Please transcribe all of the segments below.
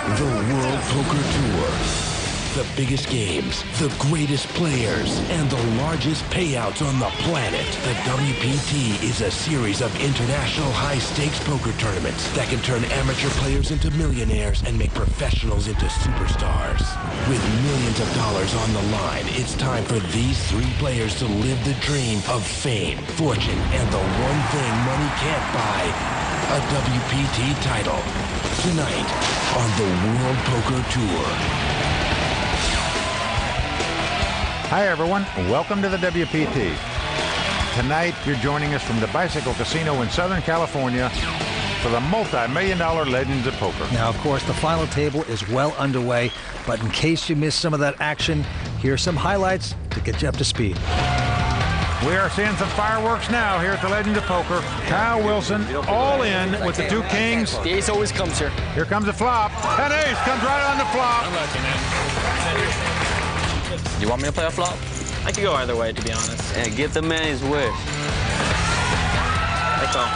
The World Poker Tour. The biggest games, the greatest players, and the largest payouts on the planet. The WPT is a series of international high-stakes poker tournaments that can turn amateur players into millionaires and make professionals into superstars. With millions of dollars on the line, it's time for these three players to live the dream of fame, fortune, and the one thing money can't buy, a WPT title. Tonight on the World Poker Tour. Hi everyone, welcome to the WPT. Tonight you're joining us from the Bicycle Casino in Southern California for the multi-million-dollar Legends of Poker. Now, of course, the final table is well underway, but in case you missed some of that action, here are some highlights to get you up to speed. We are seeing some fireworks now here at the Legends of Poker. Kyle Wilson all in with the two kings. The ace always comes here. Here comes the flop. An ace comes right on the flop. You want me to play a flop? I could go either way, to be honest. Yeah, give the man his wish. I call.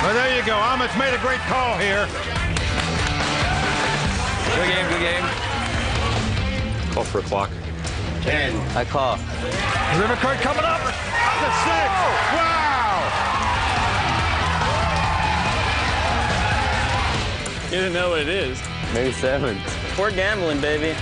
Well, there you go. Amit's made a great call here. Good game, good game. Call for a clock. 10. I call. River card coming up. The 6. Wow! You didn't know what it is. Maybe 7. We're gambling, baby.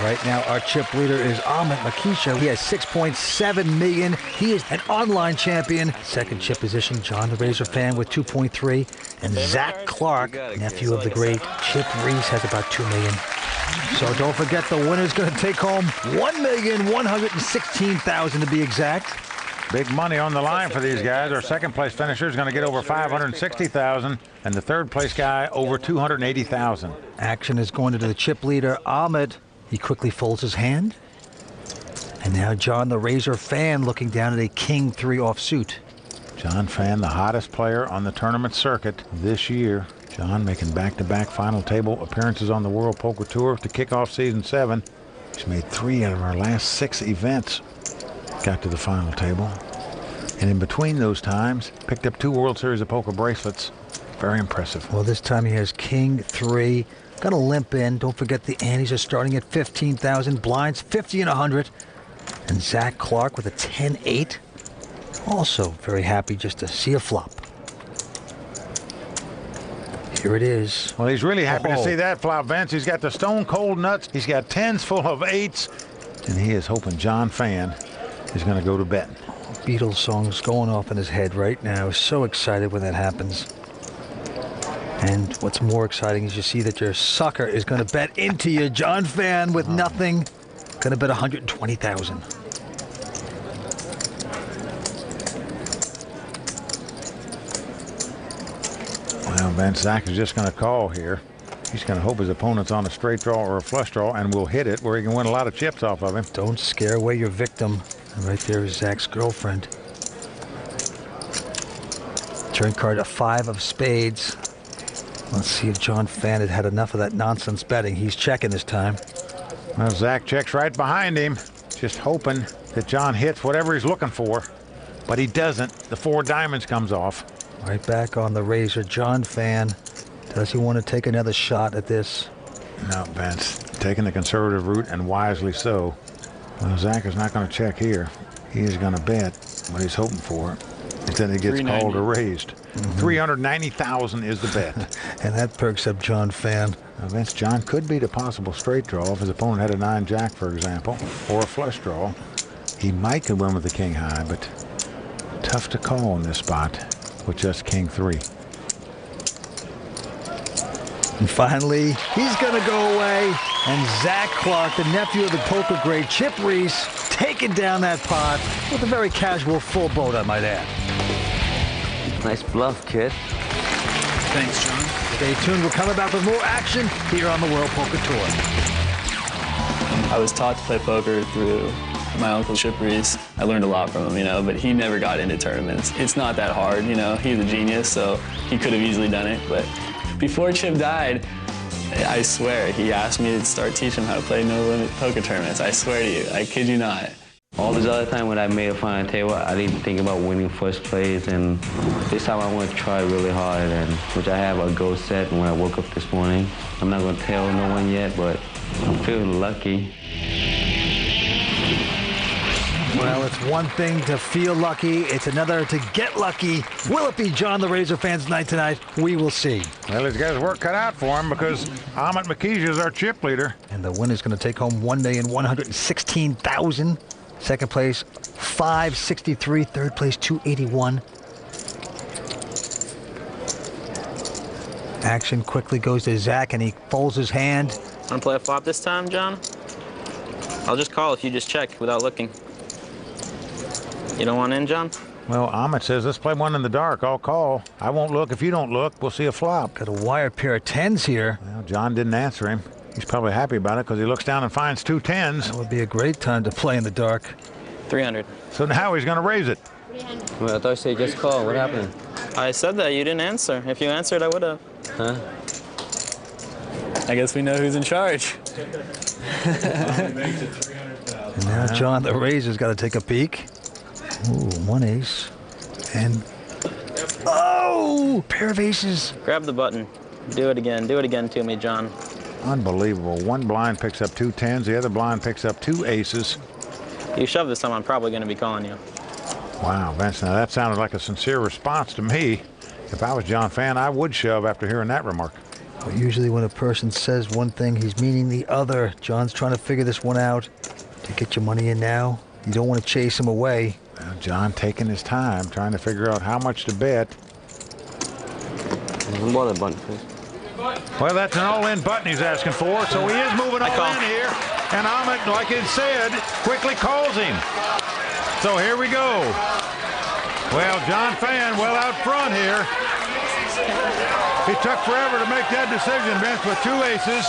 Right now, our chip leader is Amit Makisha. He has 6.7 million. He is an online champion. Second chip position, John the Razor fan with 2.3. And Zach Clark, nephew of the great Chip Reese, has about 2 million. So don't forget, the winner's going to take home $1,116,000 to be exact. Big money on the line for these guys. Our second place finisher is going to get over $560,000, and the third place guy over $280,000. Action is going to the chip leader, Amit. He quickly folds his hand. And now John the Razor fan looking down at a King 3 offsuit. John Fan, the hottest player on the tournament circuit this year. John making back-to-back final table appearances on the World Poker Tour to kick off Season 7. He's made 3 out of our last 6 events. Got to the final table. And in between those times, picked up 2 World Series of Poker bracelets. Very impressive. Well, this time he has King 3. Gonna limp in. Don't forget the antes are starting at 15,000. Blinds 50 and 100. And Zach Clark with a 10-8. Also very happy just to see a flop. Here it is. Well, he's really happy to see that flop, Vince. He's got the stone cold nuts. He's got 10s full of 8s. And he is hoping John Fan is going to go to bed. Beatles song's going off in his head right now. So excited when that happens. And what's more exciting is you see that your sucker is going to bet into you. John Fan with nothing. Going to bet 120,000. Well, Vince, Zach is just going to call here. He's going to hope his opponent's on a straight draw or a flush draw, and will hit it where he can win a lot of chips off of him. Don't scare away your victim. And right there is Zach's girlfriend. Turn card, a 5 of spades. Let's see if John Fan had enough of that nonsense betting. He's checking this time. Well, Zach checks right behind him, just hoping that John hits whatever he's looking for. But he doesn't. The 4 diamonds comes off. Right back on the razor. John Fan, does he want to take another shot at this? No, Vince. Taking the conservative route, and wisely so. Well, Zach is not going to check here. He is going to bet what he's hoping for. And then it gets called or raised. 390,000 is the bet. And that perks up John Fan. Now, Vince, John could beat a possible straight draw if his opponent had a 9-jack, for example, or a flush draw. He might could win with the king high, but tough to call in this spot with just King 3. And finally, he's going to go away. And Zach Clark, the nephew of the poker great Chip Reese, taking down that pot with a very casual full boat, I might add. Nice bluff, kid. Thanks, John. Stay tuned. We'll come back with more action here on the World Poker Tour. I was taught to play poker through my uncle Chip Reese. I learned a lot from him, you know, but he never got into tournaments. It's not that hard, you know. He's a genius, so he could have easily done it. But before Chip died, I swear, he asked me to start teaching him how to play no-limit poker tournaments. I swear to you, I kid you not. All these other time when I made a final table, I didn't think about winning first place, and this time I want to try really hard, and which I have a goal set when I woke up this morning. I'm not going to tell no one yet, but I'm feeling lucky. Well, it's one thing to feel lucky. It's another to get lucky. Will it be John the Razor Fan's night tonight? We will see. Well, he's got his work cut out for him because Amit Makija is our chip leader. And the winner's going to take home $1,116,000. Second place, $563. Third place, $281. Action quickly goes to Zach, and he folds his hand. Want to play a flop this time, John? I'll just call if you just check without looking. You don't want in, John? Well, Amit says, let's play one in the dark. I'll call. I won't look. If you don't look, we'll see a flop. Got a wire pair of tens here. Well, John didn't answer him. He's probably happy about it because he looks down and finds two tens. That would be a great time to play in the dark. 300. So now he's going to raise it. Well, I thought you said just call. What happened? I said that. You didn't answer. If you answered, I would have. Huh? I guess we know who's in charge. And now John the Razor's got to take a peek. Ooh, one ace. And, oh, pair of aces. Grab the button. Do it again. Do it again to me, John. Unbelievable. One blind picks up two tens. The other blind picks up two aces. You shove this time, I'm probably going to be calling you. Wow, Vince, now that sounded like a sincere response to me. If I was John Fan, I would shove after hearing that remark. Well, usually when a person says one thing, he's meaning the other. John's trying to figure this one out. To get your money in now, you don't want to chase him away. Well, John taking his time, trying to figure out how much to bet. What a button, please. Well, that's an all-in button he's asking for, so he is moving all in here. And Amit, like it said, quickly calls him. So here we go. Well, John Fan well out front here. He took forever to make that decision, Vince, with two aces.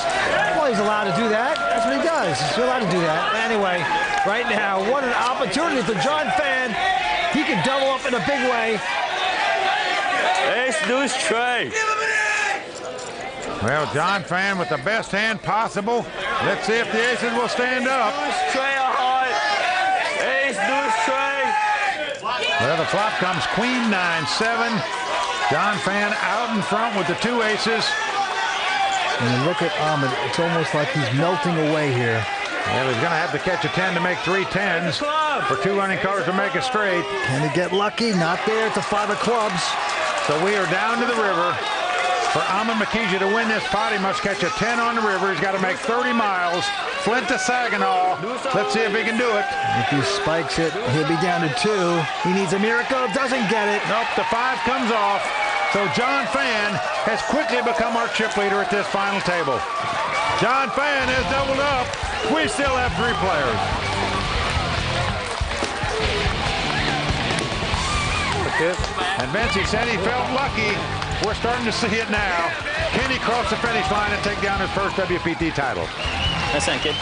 Well, he's allowed to do that. That's what he does. He's allowed to do that. Anyway, right now, what an opportunity for John Fan. He can double up in a big way. Ace, deuce, trey. Well, John Fan with the best hand possible. Let's see if the aces will stand up. Trey a heart. Ace, deuce, trey. Well, the flop comes queen, 9-7. John Fan out in front with the two aces. And you look at Ahmed, it's almost like he's melting away here. Well, he's going to have to catch a 10 to make three tens. For two running cards to make a straight. Can he get lucky? Not there at the 5 of clubs. So we are down to the river. For Amit Makija to win this pot, he must catch a 10 on the river. He's got to make 30 miles. Flint to Saginaw. Let's see if he can do it. If he spikes it, he'll be down to 2. He needs a miracle. Doesn't get it. Nope, the 5 comes off. So John Fan has quickly become our chip leader at this final table. John Fan has doubled up. We still have 3 players. And Vince said he felt lucky. We're starting to see it now. Can he cross the finish line and take down his first WPT title? Nice hand, kid.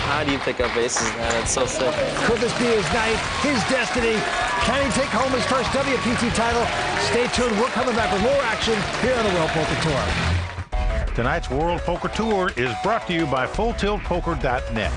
How do you pick up aces? That's so sick. Could this be his night, his destiny? Can he take home his first WPT title? Stay tuned. We're coming back with more action here on the World Poker Tour. Tonight's World Poker Tour is brought to you by FullTiltPoker.net.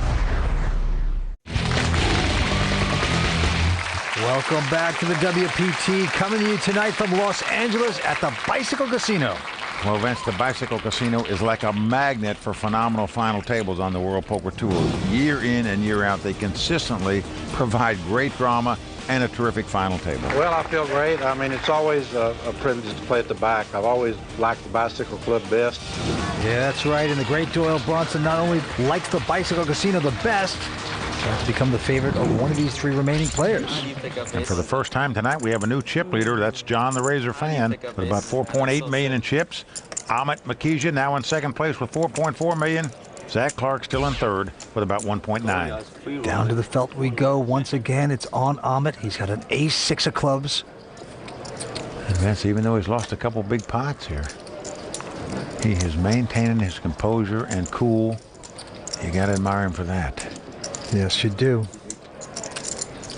Welcome back to the WPT, coming to you tonight from Los Angeles at the Bicycle Casino. Well, Vince, the Bicycle Casino is like a magnet for phenomenal final tables on the World Poker Tour. Year in and year out, they consistently provide great drama and a terrific final table. Well, I feel great. I mean, it's always a privilege to play at the back. I've always liked the Bicycle Club best. Yeah, that's right. And the great Doyle Bronson not only likes the Bicycle Casino the best, but to become the favorite of one of these 3 remaining players. And for the first time tonight, we have a new chip leader. That's John the Razor Fan with about 4.8 million in chips. Amit Makija now in second place with 4.4 million. Zach Clark still in third with about 1.9. Down to the felt we go once again. It's on Amit. He's got an ace, 6 of clubs. And Vince, even though he's lost a couple big pots here, he is maintaining his composure and cool. You got to admire him for that. Yes, you do.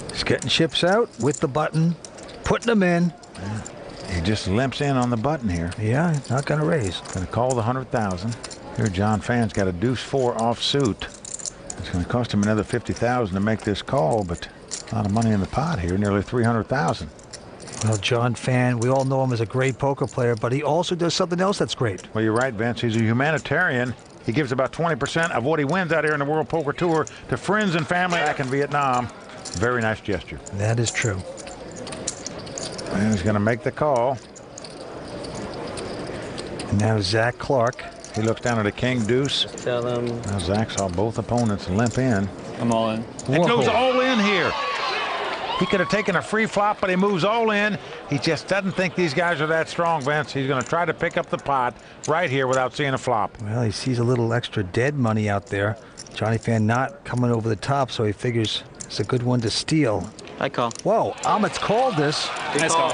He's getting chips out with the button, putting them in. Yeah. He just limps in on the button here. Yeah, he's not going to raise. Going to call the 100,000. Here, John Fan's got a deuce 4 offsuit. It's going to cost him another $50,000 to make this call, but a lot of money in the pot here, nearly $300,000. Well, John Fan, we all know him as a great poker player, but he also does something else that's great. Well, you're right, Vince. He's a humanitarian. He gives about 20% of what he wins out here in the World Poker Tour to friends and family back in Vietnam. Very nice gesture. That is true. And he's going to make the call. And now Zach Clark. He looks down at a king deuce. Tell him. Now Zach saw both opponents limp in. I'm all in. And goes all in here. He could have taken a free flop, but he moves all in. He just doesn't think these guys are that strong, Vince. He's going to try to pick up the pot right here without seeing a flop. Well, he sees a little extra dead money out there. Johnny Fan not coming over the top, so he figures it's a good one to steal. I call. Whoa, Amit's called this. Nice call.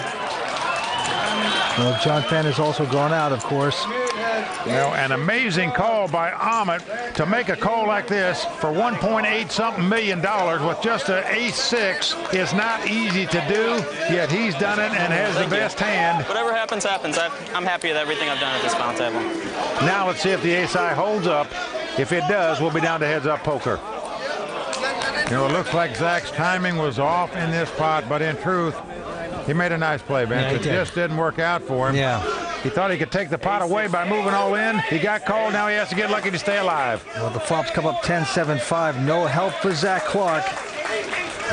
Well, John Fan has also gone out, of course. Well, an amazing call by Amit to make a call like this for $1.8-something million with just an ace-6 is not easy to do, yet he's done it and has the best hand. Whatever happens, happens. I'm happy with everything I've done at this final table. Now let's see if the ace-high holds up. If it does, we'll be down to heads-up poker. You know, it looks like Zach's timing was off in this pot, but in truth, he made a nice play, Vince. Yeah, it just didn't work out for him. Yeah. He thought he could take the pot away by moving all in. He got called. Now he has to get lucky to stay alive. Well, the flops come up 10-7-5. No help for Zach Clark.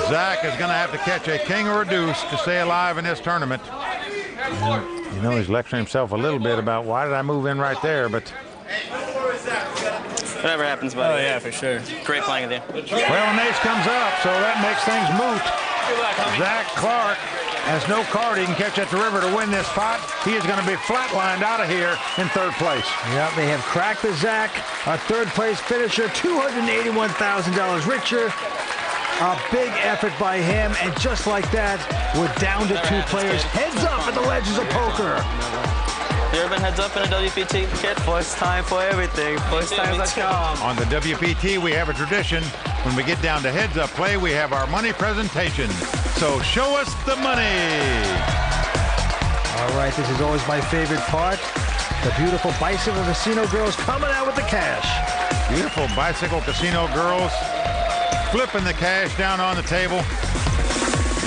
Zach is going to have to catch a king or a deuce to stay alive in this tournament. You know, he's lecturing himself a little bit about why did I move in right there, but... Whatever happens, buddy. Oh, yeah, for sure. Great playing with you. Well, an ace comes up, so that makes things moot. Zach Clark has no card he can catch at the river to win this pot. He is going to be flatlined out of here in third place. Yeah, they have cracked the Zach, a third-place finisher, $281,000 richer. A big effort by him, and just like that, we're down to two players. Heads up at the Legends of Poker. You ever been heads up in a WPT, kid? First time for everything. First time's a charm. On the WPT, we have a tradition. When we get down to heads-up play, we have our money presentation. So show us the money. All right, this is always my favorite part. The beautiful Bicycle Casino girls coming out with the cash. Beautiful Bicycle Casino girls flipping the cash down on the table.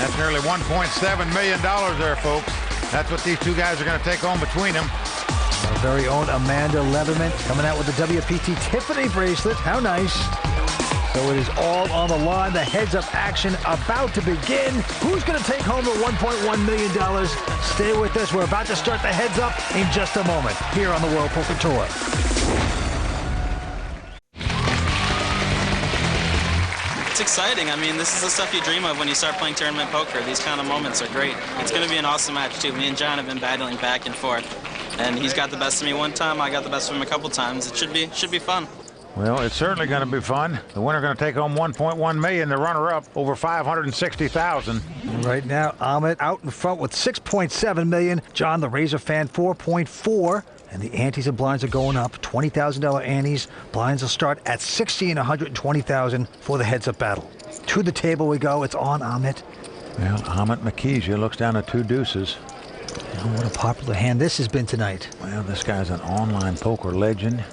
That's nearly $1.7 million there, folks. That's what these two guys are going to take home between them. Our very own Amanda Leatherman coming out with the WPT Tiffany bracelet. How nice. So it is all on the line. The heads-up action about to begin. Who's going to take home the $1.1 million? Stay with us. We're about to start the heads-up in just a moment here on the World Poker Tour. It's exciting. I mean, this is the stuff you dream of when you start playing tournament poker. These kind of moments are great. It's going to be an awesome match, too. Me and John have been battling back and forth. And he's got the best of me one time. I got the best of him a couple times. It should be fun. Well, it's certainly going to be fun. The winner going to take home $1.1 million. The runner-up over $560,000. Right now, Amit out in front with $6.7 million. John, the Razor fan, $4.4. And the antes and blinds are going up. $20,000 antes. Blinds will start at $60,000 and $120,000 for the heads-up battle. To the table we go. It's on Amit. Well, Amit Makija looks down at two deuces. Oh, what a popular hand this has been tonight. Well, this guy's an online poker legend.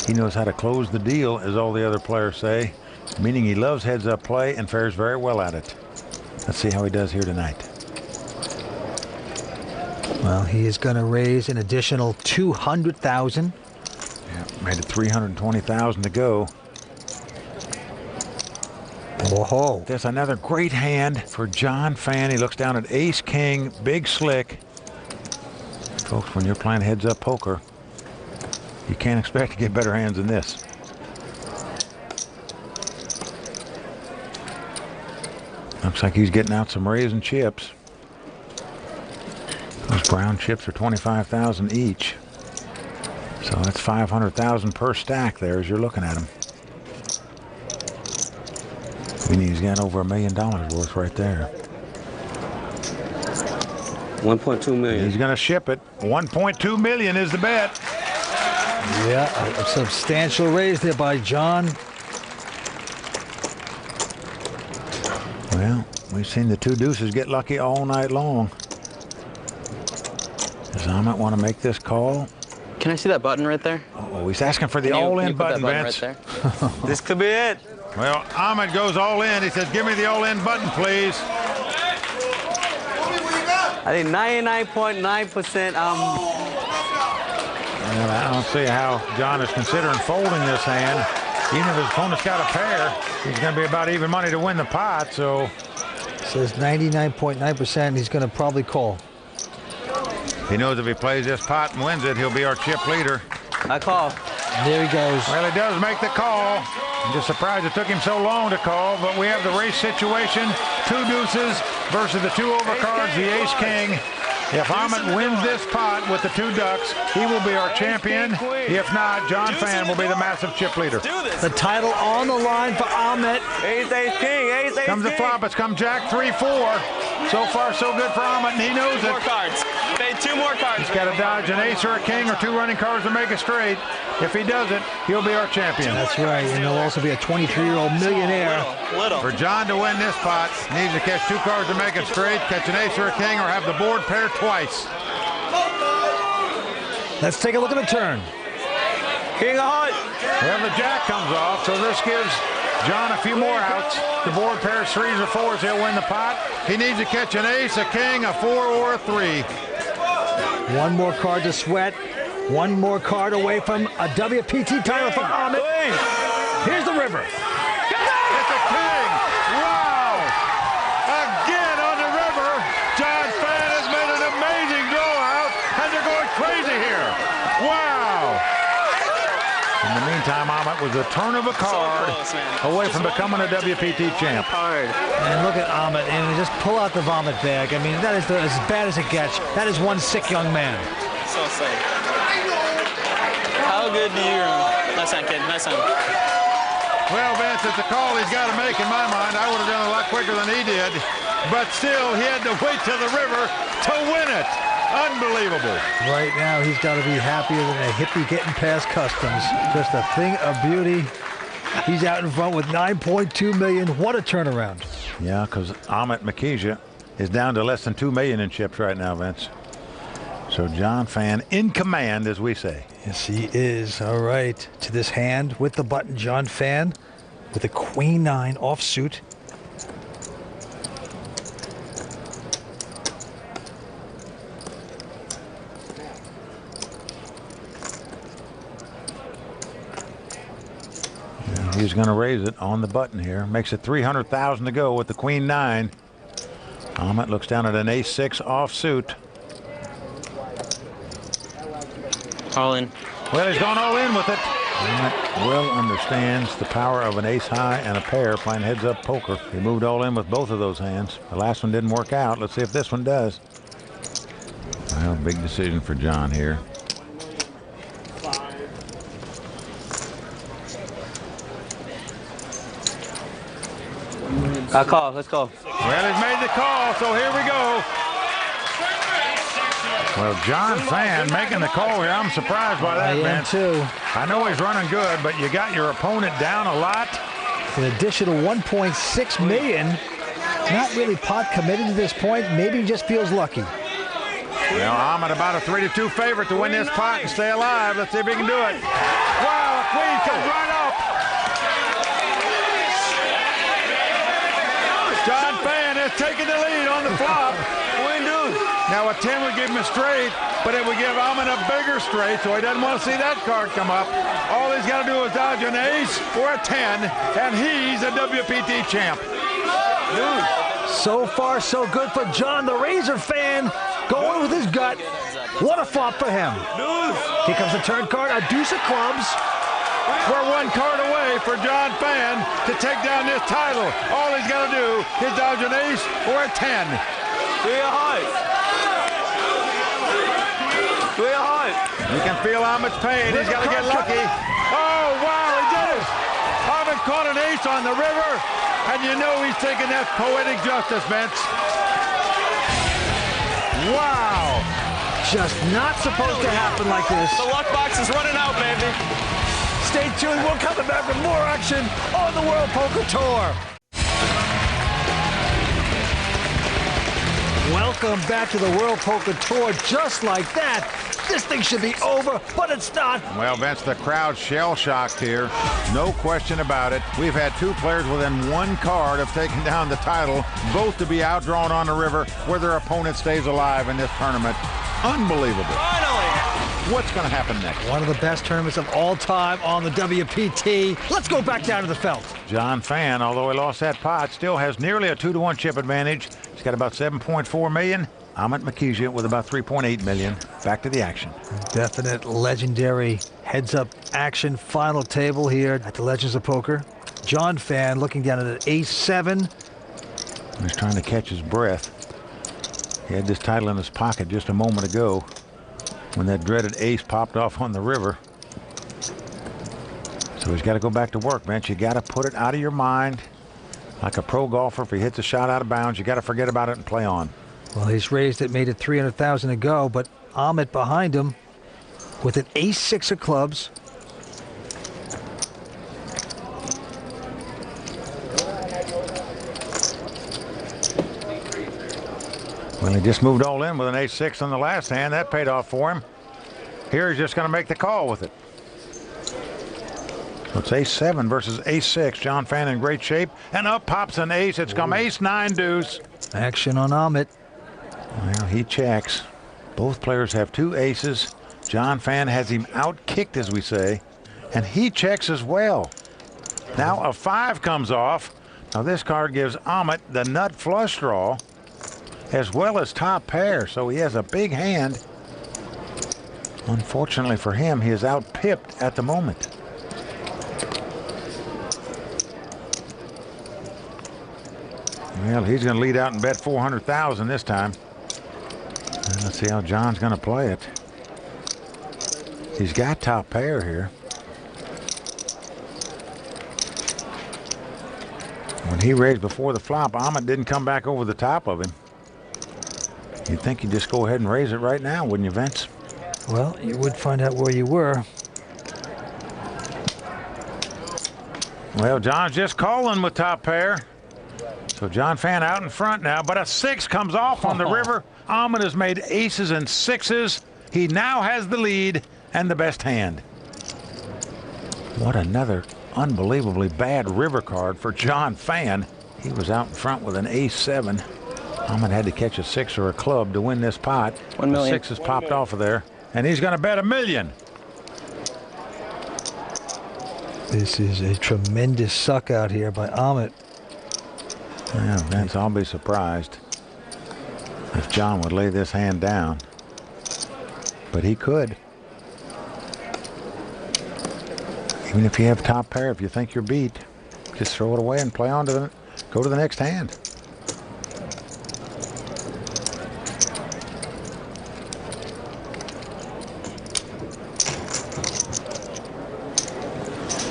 He knows how to close the deal, as all the other players say, meaning he loves heads-up play and fares very well at it. Let's see how he does here tonight. Well, he is going to raise an additional $200,000. Yeah, made it $320,000 to go. Whoa. There's another great hand for John Fan. He looks down at ace-king, big slick. Folks, when you're playing heads-up poker, you can't expect to get better hands than this. Looks like he's getting out some raisin chips. Those brown chips are $25,000 each. So that's $500,000 per stack there as you're looking at them. Meaning he's got over $1 million worth right there. $1.2 million. He's going to ship it. $1.2 million is the bet. Yeah, a substantial raise there by John. Well, we've seen the two deuces get lucky all night long. Does Amit want to make this call? Can I see that button right there? Oh, he's asking for the all-in button, Vince. Right there? This could be it. Well, Ahmed goes all in. He says, give me the all-in button, please. I think 99.9%. And I don't see how John is considering folding this hand. Even if his opponent's got a pair, he's going to be about even money to win the pot, so. Says 99.9%, he's going to probably call. He knows if he plays this pot and wins it, he'll be our chip leader. I call. There he goes. Well, he does make the call. I'm just surprised it took him so long to call, but we have the race situation. 2 deuces versus the 2 overcards, the ace-king. If Ahmed wins this pot with the 2 ducks, he will be our champion. If not, John Fan will be the massive chip leader. The title on the line for Ahmed. Ace, ace, king. Ace, ace, Comes the flop. It's come Jack 3-4. So far, so good for Ahmed, and he knows it. 2 more cards. Pay 2 more cards. He's got to dodge an ace or a king or 2 running cards to make it straight. If he does it, he'll be our champion. That's right, and he'll also be a 23-year-old millionaire. Little. For John to win this pot, he needs to catch 2 cards to make it straight, catch an ace or a king, or have the board pair twice. Let's take a look at the turn. King of hearts. Well, the jack comes off, so this gives John a few more outs. The board pairs 3s or 4s, he'll win the pot. He needs to catch an ace, a king, a 4, or a 3. 1 more card to sweat. 1 more card away from a WPT title for Ahmed. Here's the river. It's a king. Wow. Again on the river. John Fan has made an amazing blowout, and they're going crazy here. Wow. In the meantime, Ahmed was a turn of a card away from becoming a WPT champ. And look at Ahmed, and just pull out the vomit bag. I mean, that is as bad as it gets. That is one sick young man. So sick. How good do you? Nice time, kid. Nice time. Well, Vince, it's a call he's got to make in my mind. I would have done it a lot quicker than he did. But still, he had to wait till the river to win it. Unbelievable. Right now, he's got to be happier than a hippie getting past customs. Just a thing of beauty. He's out in front with $9.2 million. What a turnaround. Yeah, because Ahmed Makija is down to less than $2 million in chips right now, Vince. So John Fan in command, as we say. Yes, he is. All right. To this hand with the button, John Fan with a Queen 9 offsuit. He's going to raise it on the button here. Makes it $300,000 to go with the Queen 9. Ahmed looks down at an ace-6 offsuit. All in. Well, he's gone all in with it. Ahmed well understands the power of an ace-high and a pair playing heads-up poker. He moved all in with both of those hands. The last one didn't work out. Let's see if this one does. Well, big decision for John here. I call. Let's go. Well, he's made the call, so here we go. Well, John Fan making the call here. I'm surprised by that, man. Too. I know he's running good, but you got your opponent down a lot. An additional $1.6 million. Not really pot committed to this point. Maybe he just feels lucky. Well, Ahmed about a 3-2 favorite to win this pot and stay alive. Let's see if he can do it. Wow, a queen comes right up. John Fan has taken the lead on the flop. Now a 10 would give him a straight, but it would give Ahmed a bigger straight, so he doesn't want to see that card come up. All he's got to do is dodge an ace or a 10, and he's a WPT champ. So far, so good for John, the Razor Fan, going with his gut. What a flop for him. Here comes the turn card, a deuce of clubs. We're 1 card away for John Fan to take down this title. All he's got to do is dodge an ace or a 10. You can feel Ahmed's pain. He's got to get lucky. Oh, wow, he did it. Ahmed caught an ace on the river, and you know he's taking that poetic justice, Vince. Wow. Just not supposed to happen like this. The luck box is running out, baby. Stay tuned. We're coming back with more action on the World Poker Tour. Welcome back to the World Poker Tour. Just like that, This thing should be over, but it's not. Well, Vince, the crowd shell-shocked here. No question about it. We've had two players within one card of taking down the title, both to be outdrawn on the river where their opponent stays alive in this tournament. Unbelievable. Finally. What's going to happen next? One of the best tournaments of all time on the WPT. Let's go back down to the felt. John Fan, although he lost that pot, still has nearly a 2-to-1 chip advantage. He's got about 7.4 million. Amit Makija with about 3.8 million. Back to the action. Definite legendary heads-up action final table here at the Legends of Poker. John Fan looking down at an ace-7. He's trying to catch his breath. He had this title in his pocket just a moment ago when that dreaded ace popped off on the river. So he's got to go back to work, Vince. You got to put it out of your mind. Like a pro golfer, if he hits a shot out of bounds, you got to forget about it and play on. Well, he's raised it, made it 300,000 to go, but Amit behind him with an ace-6 of clubs. Well, he just moved all in with an ace-6 on the last hand. That paid off for him. Here he's just going to make the call with it. So it's ace-7 versus ace-6. John Fan in great shape. And up pops an ace. It's come ace-9 deuce. Action on Amit. Well, he checks. Both players have two aces. John Fan has him out-kicked, as we say. And he checks as well. Now a 5 comes off. Now this card gives Amit the nut flush draw, as well as top pair, so he has a big hand. Unfortunately for him, he is out-pipped at the moment. Well, he's going to lead out and bet 400,000 this time. And let's see how John's going to play it. He's got top pair here. When he raised before the flop, Amit didn't come back over the top of him. You'd think you'd just go ahead and raise it right now, wouldn't you, Vince? Well, you would find out where you were. Well, John's just calling with top pair. So John Fan out in front now, but a 6 comes off on the river. Amit has made aces and 6s. He now has the lead and the best hand. What another unbelievably bad river card for John Fan. He was out in front with an ace-7. Amit had to catch a 6 or a club to win this pot. 1 million. The 6 has popped off of there, and he's going to bet $1 million. This is a tremendous suck out here by Amit. Yeah, Vince, I'll be surprised if John would lay this hand down. But he could. Even if you have top pair, if you think you're beat, just throw it away and play on to the, go to the next hand.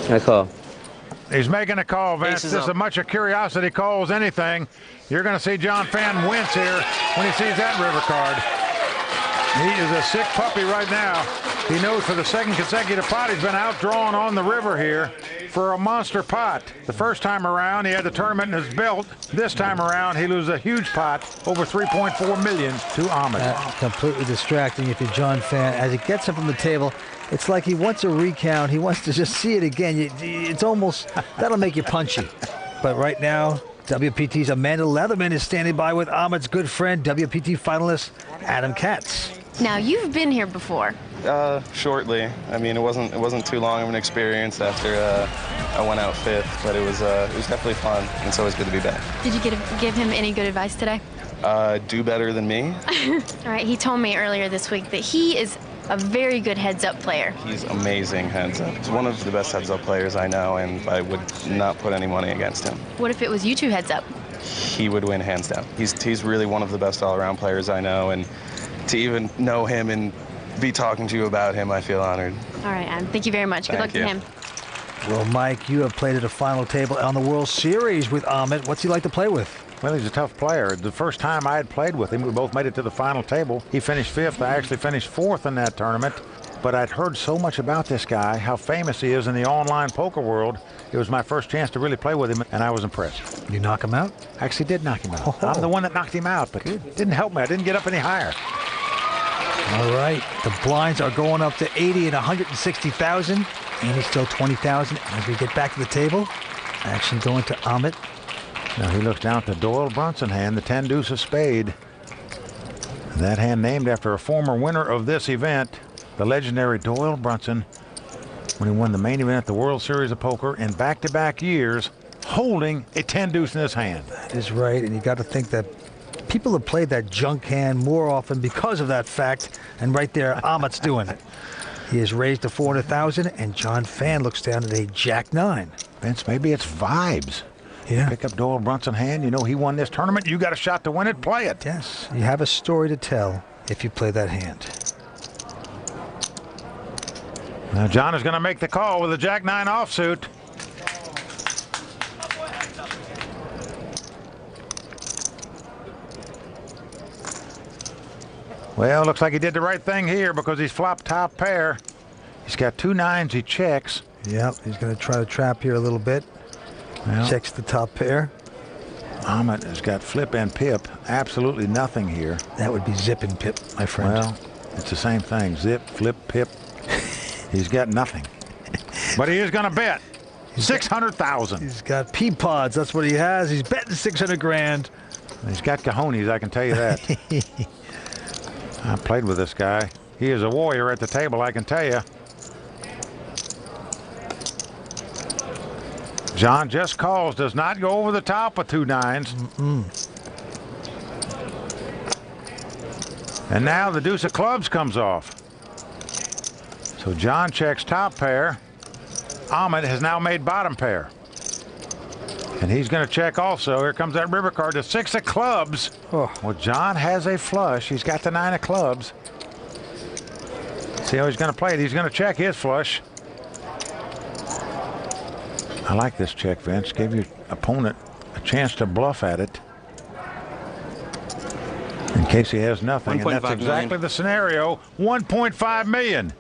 I call. He's making a call, Vince. Aces This is up. as much a curiosity call as anything. You're going to see John Fan wince here when he sees that river card. He is a sick puppy right now. He knows for the second consecutive pot he's been outdrawn on the river here for a monster pot. The first time around he had the tournament in his belt. This time around he loses a huge pot, over 3.4 million to Amit. Completely distracting if you're John Fan. As he gets up from the table, it's like he wants a recount. He wants to just see it again. It's almost, that'll make you punchy. But right now, WPT's Amanda Leatherman is standing by with Amit's good friend, WPT finalist Adam Katz. Now, you've been here before. Shortly. I mean, it wasn't too long of an experience after I went out 5th, but it was definitely fun, and it's always good to be back. Did you give him any good advice today? Do better than me. All right, he told me earlier this week that he is a very good heads-up player. He's amazing heads up. He's one of the best heads up players I know, and I would not put any money against him. What if it was you two heads up? He would win hands down. He's really one of the best all-around players I know, and to even know him and be talking to you about him, I feel honored. All right, Adam, thank you very much. Good luck to him. Well, Mike, you have played at a final table on the World Series with Amit. What's he like to play with? Well, he's a tough player. The first time I had played with him, we both made it to the final table. He finished 5th. I actually finished 4th in that tournament. But I'd heard so much about this guy, how famous he is in the online poker world. It was my first chance to really play with him, and I was impressed. You knock him out? I actually did knock him out. Oh. I'm the one that knocked him out, but it didn't help me. I didn't get up any higher. All right, the blinds are going up to 80 and 160,000. And he's still 20,000. As we get back to the table, action going to Amit. Now he looks down at the Doyle Brunson hand, the 10 deuce of spade. That hand named after a former winner of this event, the legendary Doyle Brunson, when he won the main event at the World Series of Poker in back-to-back years, holding a 10 deuce in his hand. That is right, and you got to think that people have played that junk hand more often because of that fact, and right there, Amit's doing it. He is raised to 400,000, and John Fan looks down at a Jack-9. Vince, maybe it's vibes. Yeah. Pick up Doyle Brunson hand. You know he won this tournament. You got a shot to win it. Play it. Yes, you have a story to tell if you play that hand. Now John is going to make the call with a Jack-9 offsuit. Well, looks like he did the right thing here because he's flopped top pair. He's got 2 9s. He checks. Yep, he's going to try to trap here a little bit. Well, checks the top pair. Amit has got flip and pip. Absolutely nothing here. That would be zip and pip, my friend. Well, it's the same thing. Zip, flip, pip. He's got nothing. But he is going to bet 600,000. He's got pea pods. That's what he has. He's betting 600 grand. He's got cojones, I can tell you that. I played with this guy. He is a warrior at the table, I can tell you. John just calls, does not go over the top with 2 9s. And now the deuce of clubs comes off. So John checks top pair. Amit has now made bottom pair. And he's going to check also. Here comes that river card, the 6 of clubs. Oh. Well, John has a flush. He's got the 9 of clubs. See how he's going to play it. He's going to check his flush. I like this check, Vince. Give your opponent a chance to bluff at it in case he has nothing. And that's exactly the scenario. 1.5 million.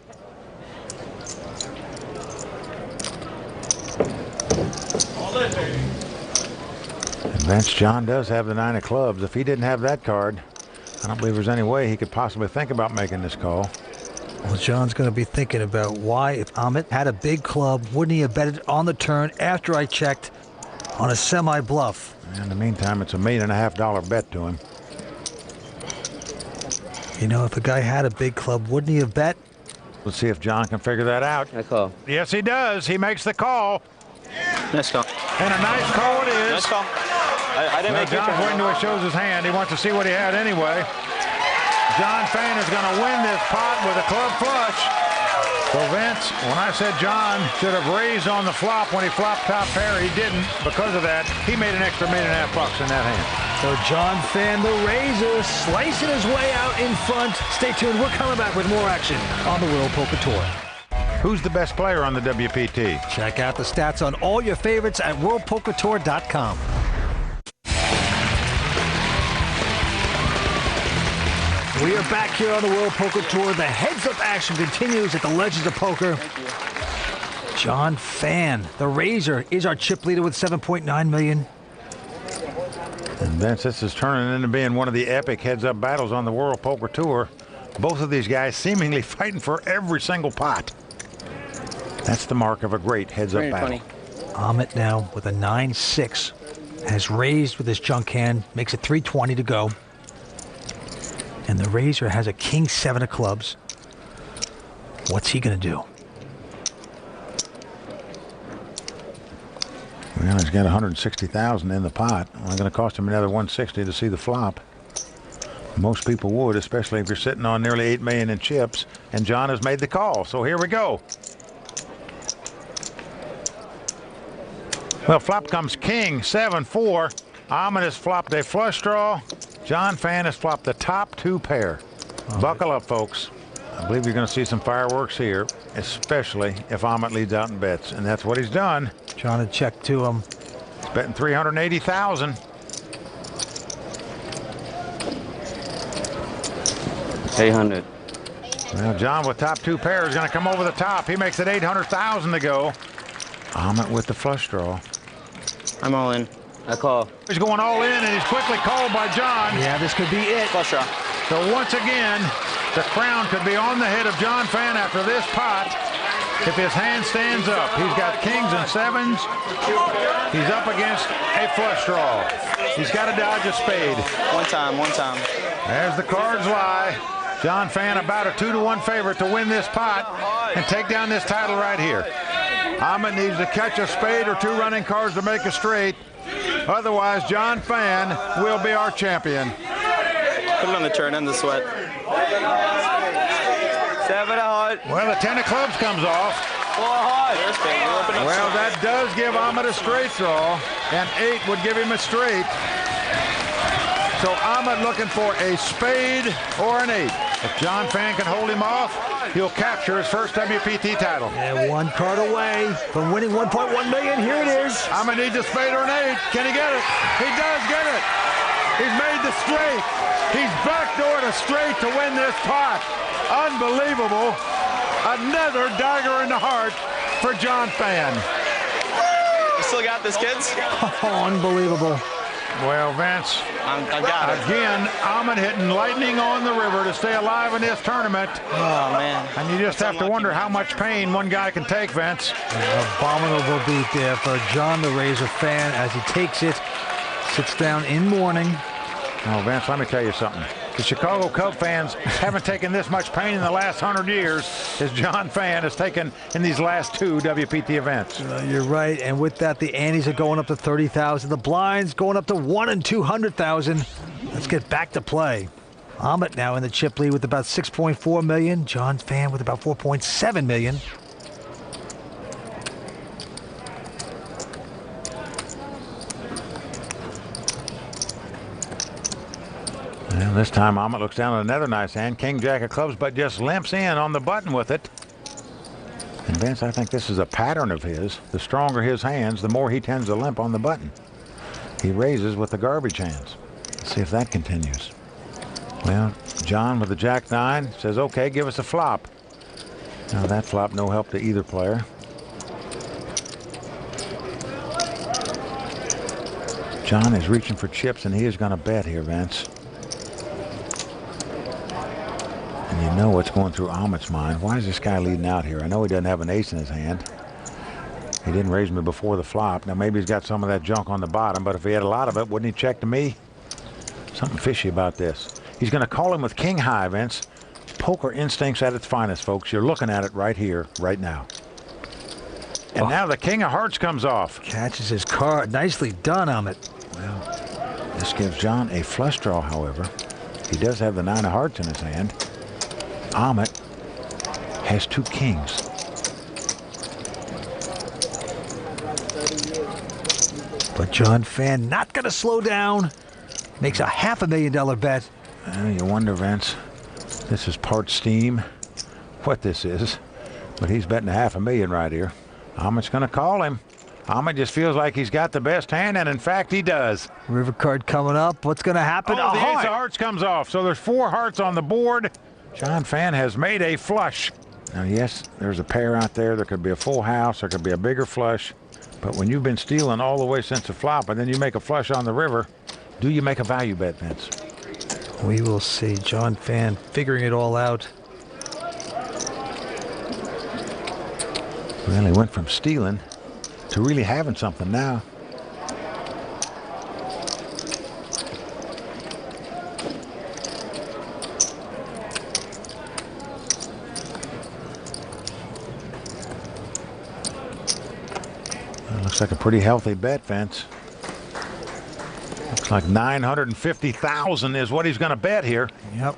And Vince, John does have the 9 of clubs. If he didn't have that card, I don't believe there's any way he could possibly think about making this call. Well, John's going to be thinking about why, if Amit had a big club, wouldn't he have betted on the turn after I checked on a semi-bluff? In the meantime, it's a $1.5 million bet to him. You know, if a guy had a big club, wouldn't he have bet? Let's see if John can figure that out. I call. Yes, he does. He makes the call. Nice call. And a nice call it is. Nice call. I didn't make John's waiting till he shows his hand. He wants to see what he had anyway. John Fan is going to win this pot with a club flush. So Vince, when I said John should have raised on the flop when he flopped top pair, he didn't. Because of that, he made an extra $1.5 million in that hand. So John Fan, the razor, slicing his way out in front. Stay tuned. We're coming back with more action on the World Poker Tour. Who's the best player on the WPT? Check out the stats on all your favorites at worldpokertour.com. We are back here on the World Poker Tour. The heads-up action continues at the Legends of Poker. John Fan, the razor, is our chip leader with 7.9 million. And Vince, this is turning into being one of the epic heads-up battles on the World Poker Tour. Both of these guys seemingly fighting for every single pot. That's the mark of a great heads-up battle. Amit now with a 9-6 has raised with his junk hand, makes it 320 to go. And the razor has a king 7 of clubs. What's he going to do? Well, he's got 160,000 in the pot. Only going to cost him another 160 to see the flop. Most people would, especially if you're sitting on nearly 8 million in chips. And John has made the call. So here we go. Well, flop comes king 7-4. Amit has flopped a flush draw. John Fan has flopped the top 2 pair. Buckle up, folks. I believe you're going to see some fireworks here, especially if Amit leads out in bets, and that's what he's done. Trying to check to him. He's betting 380,000. 800. Well, John with top 2 pairs is going to come over the top. He makes it 800,000 to go. Amit with the flush draw. I'm all in. I call. He's going all in, and he's quickly called by John. Yeah, this could be it. Flush draw. So once again, The crown could be on the head of John Fan after this pot if his hand stands up. He's got kings and sevens. He's up against a flush draw. He's got to dodge a spade. One time. As the cards lie, John Fan about a 2-to-1 favorite to win this pot and take down this title right here. Ahmed needs to catch a spade or 2 running cards to make a straight. Otherwise, John Fan will be our champion. Put it on the turn and the sweat. 7 hard. Well, the 10 of clubs comes off. 4 hard. Well, that does give Ahmed a straight draw, and 8 would give him a straight. So Ahmed looking for a spade or an 8. If John Fan can hold him off, he'll capture his first WPT title. And 1 card away from winning $1.1 million. Here it is. Ahmed needs a spade or an 8. Can he get it? He does get it. He's made the straight. He's backdoored a straight to win this pot. Unbelievable. Another dagger in the heart for John Fan. You still got this, kids? Oh, unbelievable. Well, Vince, I got it. again, Ahmed hitting lightning on the river to stay alive in this tournament. Oh, man. And you just have to wonder how much pain one guy can take, Vince. An abominable beat there for John the Razor Fan as he takes it, sits down in mourning. Oh, Vince, let me tell you something. The Chicago Cub fans haven't taken this much pain in the last 100 years as John Fan has taken in these last 2 WPT events. You're right, and with that, the antes are going up to 30,000. The blinds going up to 1 in 200,000. Let's get back to play. Ahmed now in the chip lead with about 6.4 million. John Fan with about 4.7 million. Well, this time Ahmed looks down at another nice hand, King Jack of clubs, but just limps in on the button with it. And Vince, I think this is a pattern of his. The stronger his hands, the more he tends to limp on the button. He raises with the garbage hands. Let's see if that continues. Well, John with the Jack-9 says, okay, give us a flop. Now that flop, no help to either player. John is reaching for chips, and he is going to bet here, Vince. And you know what's going through Ahmed's mind. Why is this guy leading out here? I know he doesn't have an ace in his hand. He didn't raise me before the flop. Now maybe he's got some of that junk on the bottom, but if he had a lot of it, wouldn't he check to me? Something fishy about this. He's going to call him with king high, Vince. Poker instincts at its finest, folks. You're looking at it right here, right now. And now the king of hearts comes off. Catches his card. Nicely done, Ahmed. Well, this gives John a flush draw, however. He does have the 9 of hearts in his hand. Ahmed has 2 kings. But John Fan not going to slow down. Makes a $500,000 bet. You wonder, Vince, this is part steam, what this is. But he's betting $500,000 right here. Ahmed's going to call him. Ahmed just feels like he's got the best hand, and in fact, he does. River card coming up. What's going to happen? Oh, the ace of hearts comes off. So there's 4 hearts on the board. John Fan has made a flush. Now, yes, there's a pair out there. There could be a full house. There could be a bigger flush. But when you've been stealing all the way since the flop, and then you make a flush on the river, do you make a value bet, Vince? We will see. John Fan figuring it all out. Well, he went from stealing to really having something now. That looks like a pretty healthy bet, Vince. Looks like 950,000 is what he's going to bet here. Yep.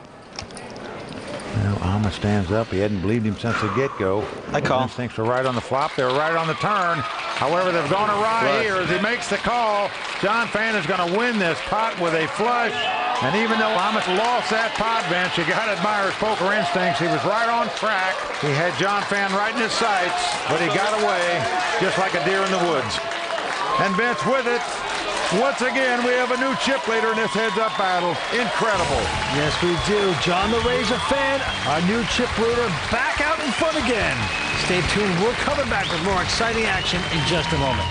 Well, Ahmed stands up. He hadn't believed him since the get-go. I call. Instincts were right on the flop. They were right on the turn. However, they've gone awry here as he makes the call. John Fan is going to win this pot with a flush. And even though Ahmed lost that pot, Vince, you got to admire his poker instincts. He was right on track. He had John Fan right in his sights, but he got away just like a deer in the woods. And Vince, with it, once again, we have a new chip leader in this heads-up battle. Incredible. Yes, we do. John the Razor Fan, our new chip leader, back out in front again. Stay tuned. We're coming back with more exciting action in just a moment.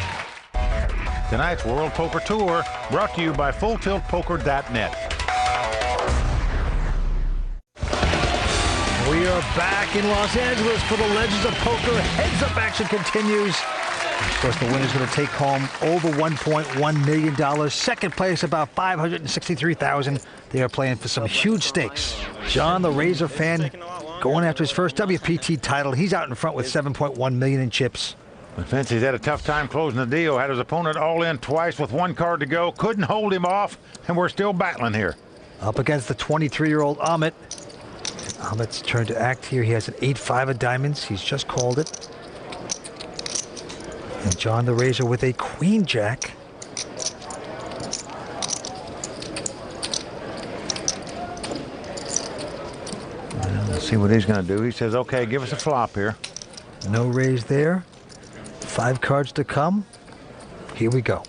Tonight's World Poker Tour brought to you by FullTiltPoker.net. We are back in Los Angeles for the Legends of Poker. Heads-up action continues. Of course, the winner's going to take home over $1.1 million. Second place, about $563,000. They are playing for some huge stakes. John, the Razor fan, going after his first WPT title. He's out in front with $7.1 million in chips. Vince, he's had a tough time closing the deal. Had his opponent all in twice with one card to go. Couldn't hold him off, and we're still battling here. Up against the 23-year-old Amit. Amit's turn to act here. He has an 8-5 of diamonds. He's just called it. And John the Razor with a queen jack. Let's see what he's going to do. He says, okay, give us a flop here. No raise there. 5 cards to come. Here we go.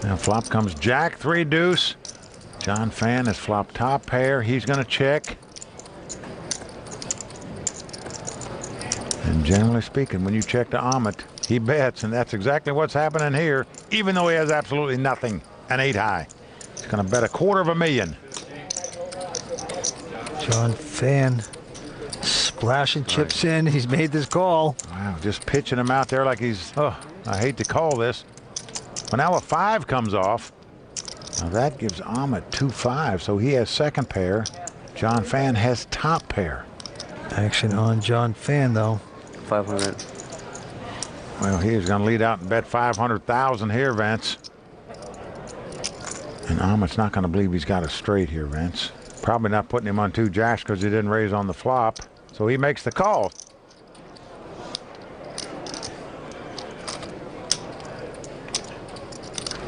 Now flop comes jack, 3 deuce. John Fan has flopped top pair. He's going to check. And generally speaking, when you check to Amit, he bets, and that's exactly what's happening here, even though he has absolutely nothing, an 8 high. He's going to bet $250,000. John Fan splashing chips in. He's made this call. Wow, just pitching him out there like he's, oh, I hate to call this. But now a 5 comes off. Now that gives Amit 2 5s, so he has second pair. John Fan has top pair. Action on John Fan, though. 500. Well, he is going to lead out and bet 500,000 here, Vince. And Amit's not going to believe he's got a straight here, Vince. Probably not putting him on 2 jacks because he didn't raise on the flop. So he makes the call.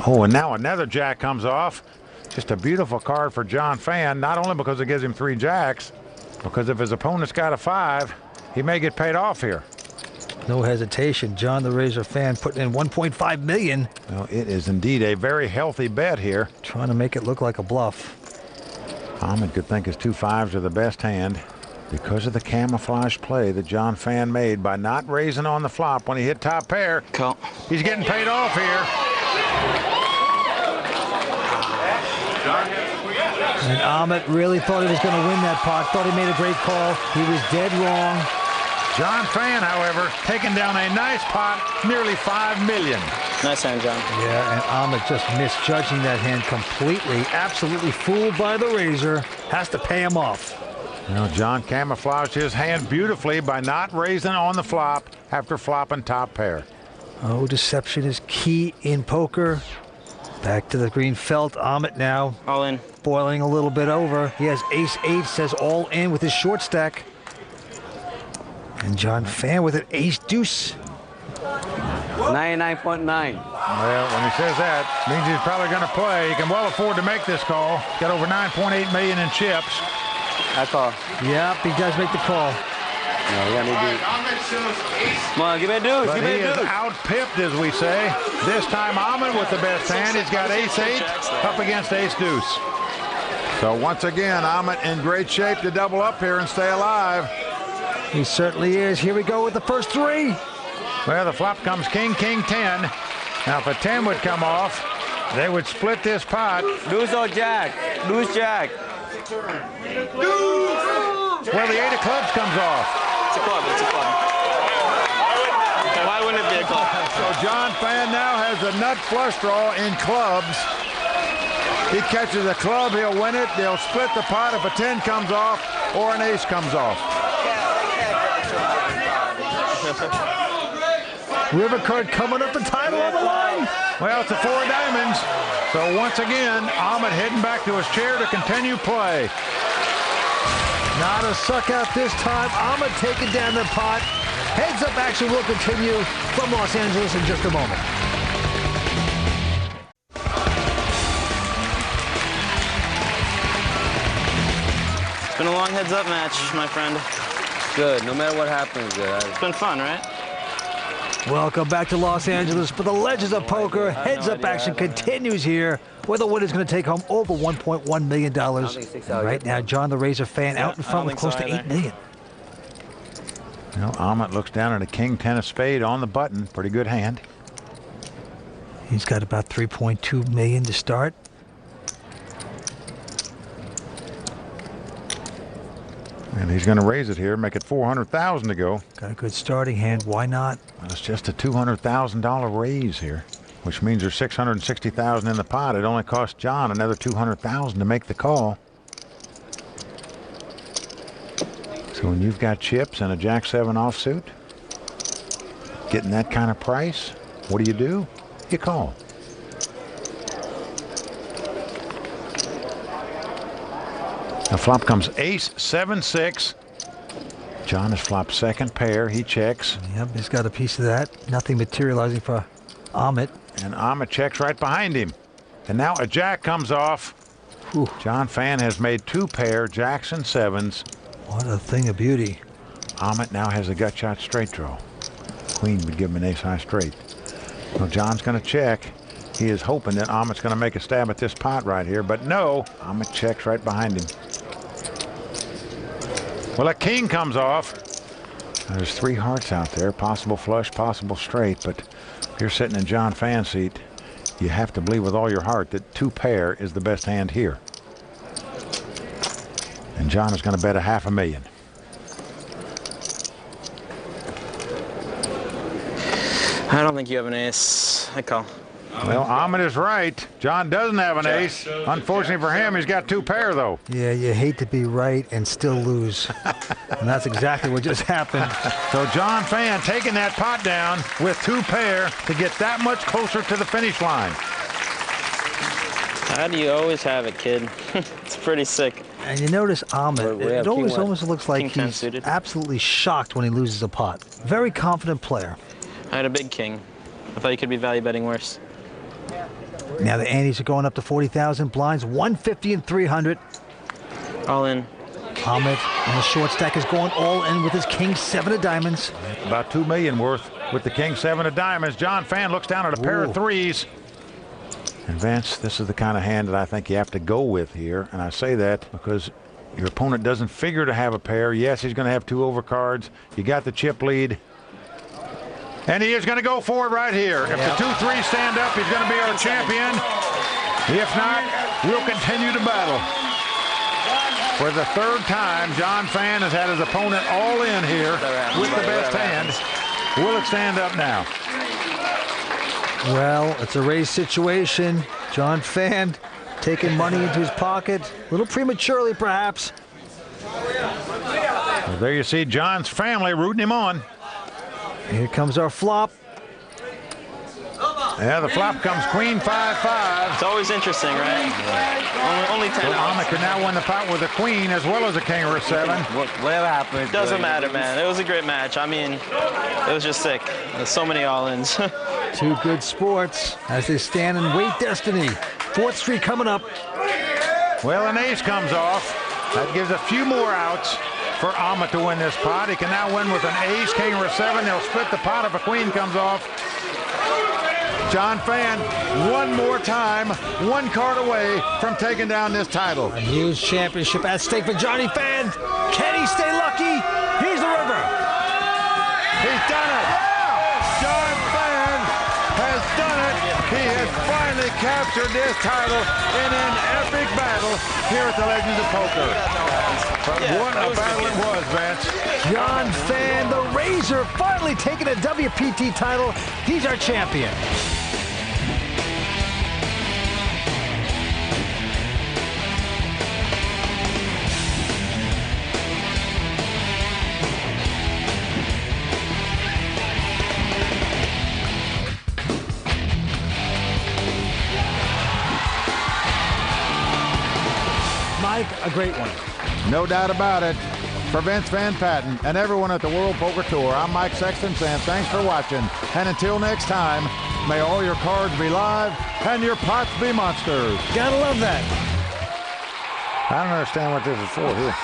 Oh, and now another jack comes off. Just a beautiful card for John Fan, not only because it gives him 3 jacks, because if his opponent's got a 5, he may get paid off here. No hesitation. John the Razor Fan putting in $1.5 million. Well, it is indeed a very healthy bet here. Trying to make it look like a bluff. Amit could think his 2 5s are the best hand because of the camouflage play that John Fan made by not raising on the flop when he hit top pair. Call. He's getting paid off here. And Amit really thought he was going to win that pot. Thought he made a great call. He was dead wrong. John Fan, however, taking down a nice pot, nearly $5 million. Nice hand, John. Yeah, and Amit just misjudging that hand completely. Absolutely fooled by the Razor. Has to pay him off. Now, John camouflaged his hand beautifully by not raising on the flop after flopping top pair. Oh, deception is key in poker. Back to the green felt. Amit now. All in. Boiling a little bit over. He has ace-8, says all in with his short stack. And John Fan with an ace-deuce. 99.9. Well, when he says that, means he's probably going to play. He can well afford to make this call. Got over $9.8 million in chips. I call. Yep, he does make the call. No, we got no deuce. Come on, give me a deuce. But give me he a is deuce. out-pipped, as we say. This time, Amit with the best hand. He's got ace-8 up against ace-deuce. So once again, Amit in great shape to double up here and stay alive. He certainly is. Here we go with the first 3. Well, the flop comes king, king, 10. Now, if a 10 would come off, they would split this pot. Deuce or jack. Deuce, jack. Well, the 8 of clubs comes off. It's a club. It's a club. Why wouldn't it be a club? So John Fan now has a nut flush draw in clubs. He catches a club, he'll win it. They'll split the pot if a 10 comes off or an ace comes off. River card coming up, the title on the line. Well, it's a 4 of diamonds. So once again, Amit heading back to his chair to continue play. Not a suck out this time. Amit taking down the pot. Heads up action will continue from Los Angeles in just a moment. It's been a long heads up match, my friend. Good. No matter what happens. It's been fun, right? Welcome back to Los Angeles for the Legends of Poker. Heads up action continues here, where the winner's going to take home over $1.1 million. And right now, John the Razor Fan out in front with close to $8 million. Well, Amit looks down at a king, 10 of spade on the button. Pretty good hand. He's got about $3.2 million to start. And he's going to raise it here, make it $400,000 to go. Got a good starting hand. Why not? That's just a $200,000 raise here, which means there's $660,000 in the pot. It only cost John another $200,000 to make the call. So when you've got chips and a Jack-7 offsuit, getting that kind of price, what do? You call. The flop comes ace-7-6. John has flopped second pair. He checks. Yep, he's got a piece of that. Nothing materializing for Amit. And Amit checks right behind him. And now a jack comes off. Whew. John Fan has made 2 pair jacks and 7s. What a thing of beauty. Amit now has a gut shot straight draw. Queen would give him an ace high straight. Well, John's going to check. He is hoping that Amit's going to make a stab at this pot right here, but no. Amit checks right behind him. Well, a king comes off. There's 3 hearts out there. Possible flush, possible straight, but if you're sitting in John Fan's seat, you have to believe with all your heart that 2 pair is the best hand here. And John is going to bet $500,000. I don't think you have an ace. I call. Well, Amit is right. John doesn't have an ace. Unfortunately for him, he's got 2 pair, though. Yeah, you hate to be right and still lose. And that's exactly what just happened. So John Fan taking that pot down with 2 pair to get that much closer to the finish line. How do you always have it, kid? It's pretty sick. And you notice Amit, it always almost looks like King he's 10 suited. absolutely shocked when he loses a pot. Very confident player. I had a big king. I thought you could be value betting worse. Now the antes are going up to 40,000 blinds, 150 and 300. All in. Amit on the short stack is going all in with his king 7 of diamonds. About $2 million worth with the king 7 of diamonds. John Fan looks down at a pair of 3s. And Vance, this is the kind of hand that I think you have to go with here. And I say that because your opponent doesn't figure to have a pair. Yes, he's going to have 2 overcards. You got the chip lead. And he is going to go for it right here. If the 2-3 stand up, he's going to be our champion. If not, we'll continue to battle. For the 3rd time, John Fan has had his opponent all in here with the best hand. Will it stand up now? Well, it's a race situation. John Fan taking money into his pocket. A little prematurely, perhaps. Well, there you see John's family rooting him on. Here comes our flop. Yeah, the flop comes queen 5-5. It's always interesting, right? Only 10 So outs. Amit can now win the pot with a queen as well as a king or a 7. Whatever happens. Doesn't matter, man. It was a great match. I mean, it was just sick. There's so many all-ins. 2 good sports as they stand and wait destiny. 4th Street coming up. Well, an ace comes off. That gives a few more outs for Amit to win this pot. He can now win with an ace, king, or a 7. They'll split the pot if a queen comes off. John Fan, one more time, 1 card away from taking down this title. A huge championship at stake for Johnny Fan. Can he stay lucky? Here's the river. He's done it. John Fan has done it. He has finally captured this title in an epic battle here at the Legends of Poker. But what a battle it was, Vance. John Fan, the Razor, finally taking a WPT title. He's our champion. Mike, a great one. No doubt about it. For Vince Van Patten and everyone at the World Poker Tour, I'm Mike Sexton saying thanks for watching. And until next time, may all your cards be live and your pots be monsters. Gotta love that. I don't understand what this is for here.